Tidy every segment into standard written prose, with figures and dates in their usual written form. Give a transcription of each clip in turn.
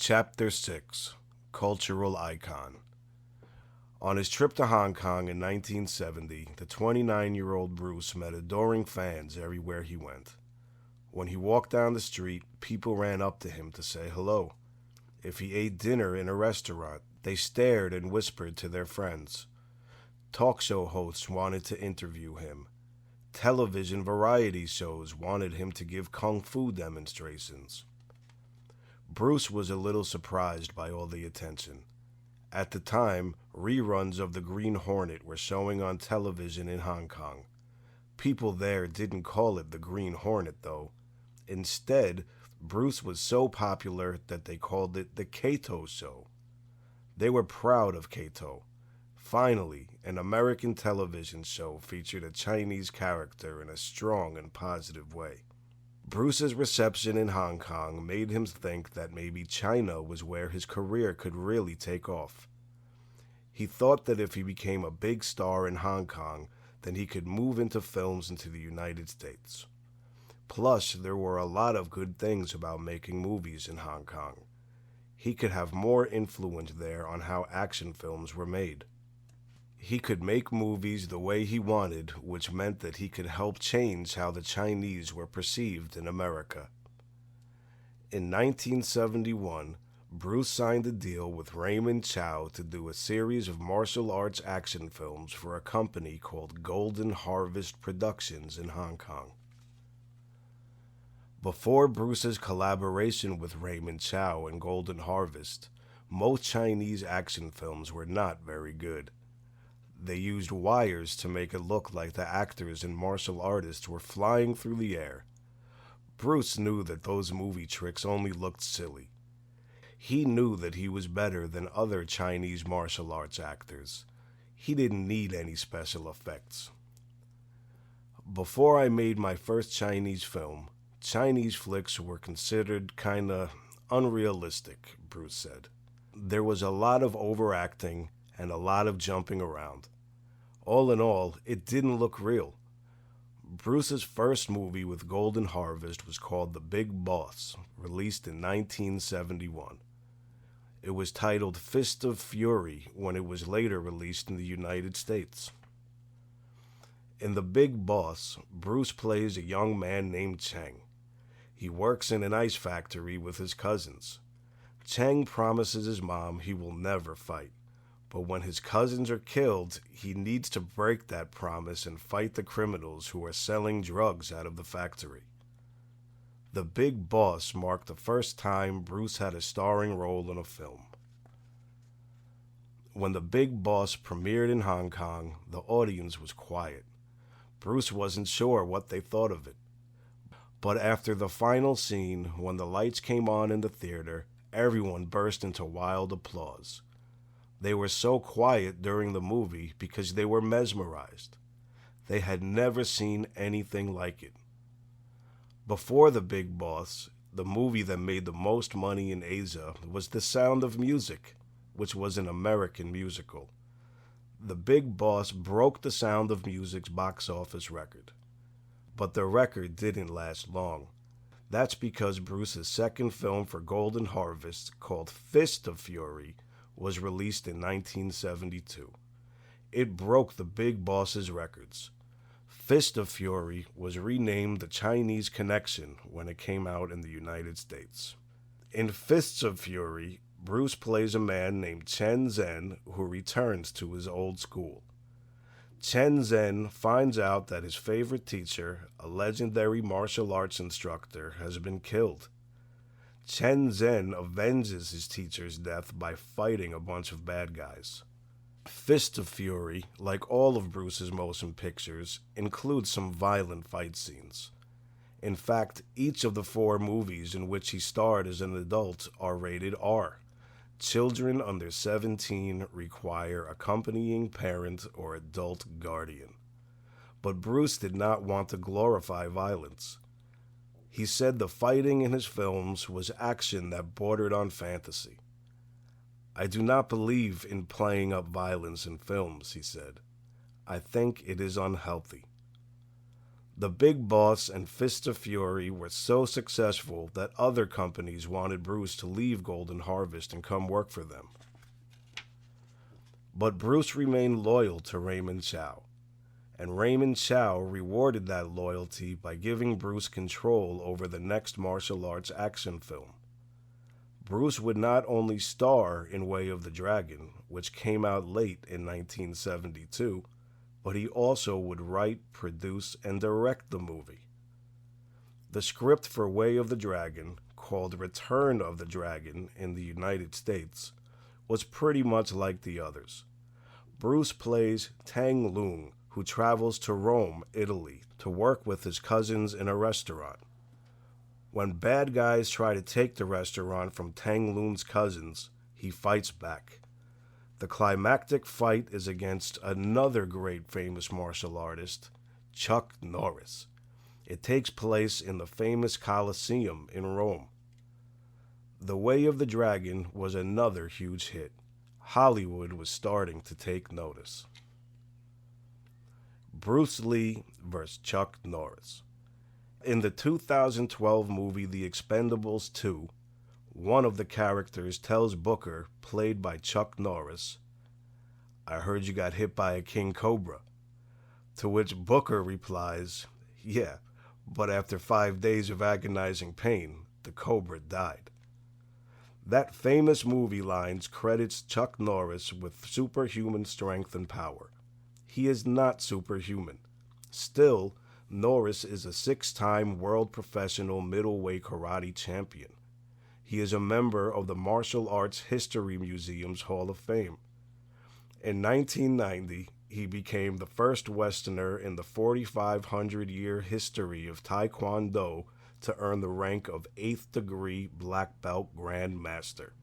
Chapter 6 Cultural Icon. On his trip to Hong Kong in 1970, the 29-year-old Bruce met adoring fans everywhere he went. When he walked down the street, people ran up to him to say hello. If he ate dinner in a restaurant, they stared and whispered to their friends. Talk show hosts wanted to interview him. Television variety shows wanted him to give kung fu demonstrations. Bruce was a little surprised by all the attention. At the time, reruns of The Green Hornet were showing on television in Hong Kong. People there didn't call it The Green Hornet, though. Instead, Bruce was so popular that they called it The Kato Show. They were proud of Kato. Finally, an American television show featured a Chinese character in a strong and positive way. Bruce's reception in Hong Kong made him think that maybe China was where his career could really take off. He thought that if he became a big star in Hong Kong, then he could move into films into the United States. Plus, there were a lot of good things about making movies in Hong Kong. He could have more influence there on how action films were made. He could make movies the way he wanted, which meant that he could help change how the Chinese were perceived in America. In 1971, Bruce signed a deal with Raymond Chow to do a series of martial arts action films for a company called Golden Harvest Productions in Hong Kong. Before Bruce's collaboration with Raymond Chow and Golden Harvest, most Chinese action films were not very good. They used wires to make it look like the actors and martial artists were flying through the air. Bruce knew that those movie tricks only looked silly. He knew that he was better than other Chinese martial arts actors. He didn't need any special effects. Before I made my first Chinese film, Chinese flicks were considered kinda unrealistic, Bruce said. There was a lot of overacting and a lot of jumping around. All in all, it didn't look real. Bruce's first movie with Golden Harvest was called The Big Boss, released in 1971. It was titled Fist of Fury when it was later released in the United States. In The Big Boss, Bruce plays a young man named Cheng. He works in an ice factory with his cousins. Cheng promises his mom he will never fight. But when his cousins are killed, he needs to break that promise and fight the criminals who are selling drugs out of the factory. The Big Boss marked the first time Bruce had a starring role in a film. When The Big Boss premiered in Hong Kong, the audience was quiet. Bruce wasn't sure what they thought of it. But after the final scene, when the lights came on in the theater, everyone burst into wild applause. They were so quiet during the movie because they were mesmerized. They had never seen anything like it. Before The Big Boss, the movie that made the most money in Asia was The Sound of Music, which was an American musical. The Big Boss broke The Sound of Music's box office record. But the record didn't last long. That's because Bruce's second film for Golden Harvest, called Fist of Fury, was released in 1972. It broke the Big Boss's records. Fist of Fury was renamed The Chinese Connection when it came out in the United States. In Fists of Fury, Bruce plays a man named Chen Zhen who returns to his old school. Chen Zhen finds out that his favorite teacher, a legendary martial arts instructor, has been killed. Chen Zhen avenges his teacher's death by fighting a bunch of bad guys. Fist of Fury, like all of Bruce's motion pictures, includes some violent fight scenes. In fact, each of the 4 movies in which he starred as an adult are rated R. Children under 17 require accompanying parent or adult guardian. But Bruce did not want to glorify violence. He said the fighting in his films was action that bordered on fantasy. I do not believe in playing up violence in films, he said. I think it is unhealthy. The Big Boss and Fist of Fury were so successful that other companies wanted Bruce to leave Golden Harvest and come work for them. But Bruce remained loyal to Raymond Chow, and Raymond Chow rewarded that loyalty by giving Bruce control over the next martial arts action film. Bruce would not only star in Way of the Dragon, which came out late in 1972, but he also would write, produce, and direct the movie. The script for Way of the Dragon, called Return of the Dragon in the United States, was pretty much like the others. Bruce plays Tang Lung, who travels to Rome, Italy, to work with his cousins in a restaurant. When bad guys try to take the restaurant from Tang Lung's cousins, he fights back. The climactic fight is against another great famous martial artist, Chuck Norris. It takes place in the famous Colosseum in Rome. The Way of the Dragon was another huge hit. Hollywood was starting to take notice. Bruce Lee vs. Chuck Norris. In the 2012 movie The Expendables 2, one of the characters tells Booker, played by Chuck Norris, "I heard you got hit by a king cobra." To which Booker replies, "Yeah, but after 5 days of agonizing pain, the cobra died." That famous movie lines credits Chuck Norris with superhuman strength and power. He is not superhuman. Still, Norris is a 6-time world professional middleweight karate champion. He is a member of the Martial Arts History Museum's Hall of Fame. In 1990, he became the first Westerner in the 4,500-year history of Taekwondo to earn the rank of 8th degree black belt Grand Master.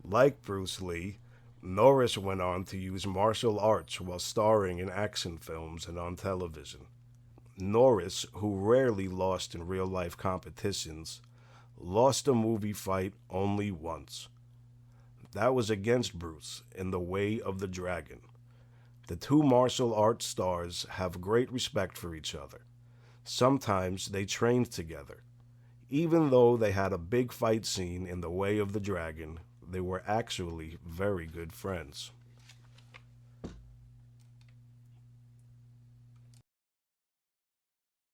Like Bruce Lee, Norris went on to use martial arts while starring in action films and on television. Norris, who rarely lost in real-life competitions, lost a movie fight only once. That was against Bruce in The Way of the Dragon. The two martial arts stars have great respect for each other. Sometimes they trained together. Even though they had a big fight scene in The Way of the Dragon, they were actually very good friends.